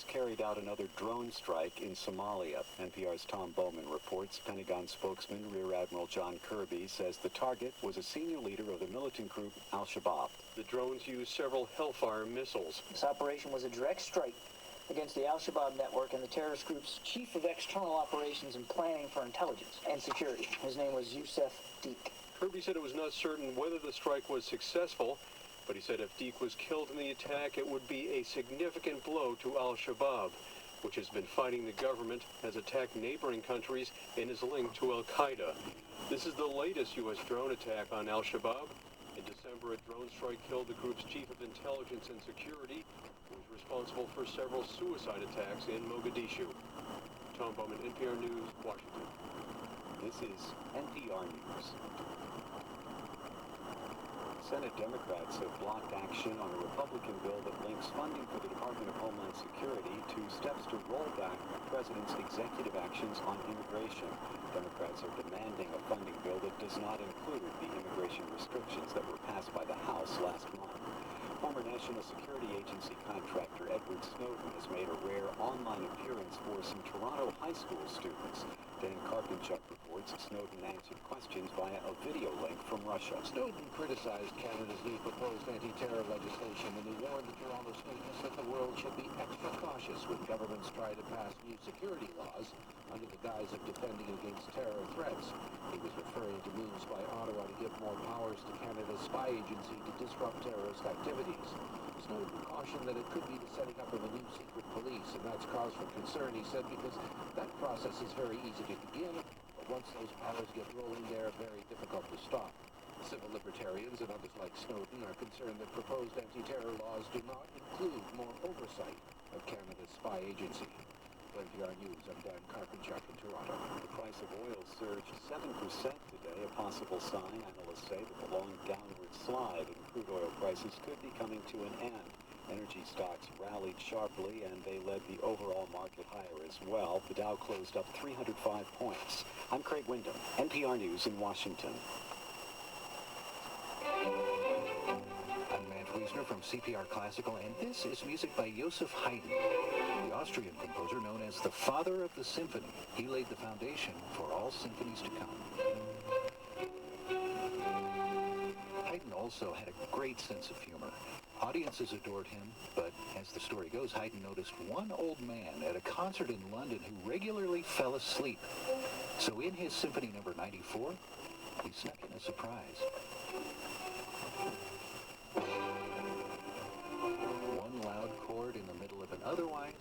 carried out another drone strike in Somalia. NPR's Tom Bowman reports Pentagon spokesman Rear Admiral John Kirby says the target was a senior leader of the militant group Al-Shabaab. The drones used several Hellfire missiles. This operation was a direct strike against the Al-Shabaab network and the terrorist group's chief of external operations and planning for intelligence and security. His name was Yusuf Deek. Kirby said it was not certain whether the strike was successful, but he said if Deek was killed in the attack, it would be a significant blow to Al-Shabaab, which has been fighting the government, has attacked neighboring countries, and is linked to Al-Qaeda. This is the latest U.S. drone attack on Al-Shabaab. In December, a drone strike killed the group's chief of intelligence and security, who was responsible for several suicide attacks in Mogadishu. Tom Bowman, NPR News, Washington. This is NPR News. Senate Democrats have blocked action on a Republican bill that links funding for the Department of Homeland Security to steps to roll back the president's executive actions on immigration. Democrats are demanding a funding bill that does not include the immigration restrictions that were passed by the House last month. Former National Security Agency contractor Edward Snowden has made a rare online appearance for some Toronto high school students. Dan Carpinchuk reports Snowden answered questions via a video link from Russia. Snowden criticized Canada's new proposed anti-terror legislation, and he warned the Toronto students that the world should be extra cautious when governments try to pass new security laws under the guise of defending against terror threats. He was referring to moves by Ottawa to give more powers to Canada's spy agency to disrupt terrorist activities. Snowden cautioned that it could be the setting up of a new secret police, and that's cause for concern, he said, because that process is very easy to begin, but once those powers get rolling, they're very difficult to stop. Civil libertarians and others like Snowden are concerned that proposed anti-terror laws do not include more oversight of Canada's spy agency. For NPR News, I'm Dan Carpinchuk in Toronto. The price of oil surged 7% today, a possible sign, analysts say, that the long downward slide in crude oil prices could be coming to an end. Energy stocks rallied sharply, and they led the overall market higher as well. The Dow closed up 305 points. I'm Craig Wyndham, NPR News in Washington. I'm Matt Wiesner from CPR Classical, and this is music by Joseph Haydn, the Austrian composer known as the father of the symphony. He laid the foundation for all symphonies to come. Haydn also had a great sense of humor. Audiences adored him, but as the story goes, Haydn noticed one old man at a concert in London who regularly fell asleep. So in his Symphony No. 94, he snuck in a surprise. One loud chord in the middle of an otherwise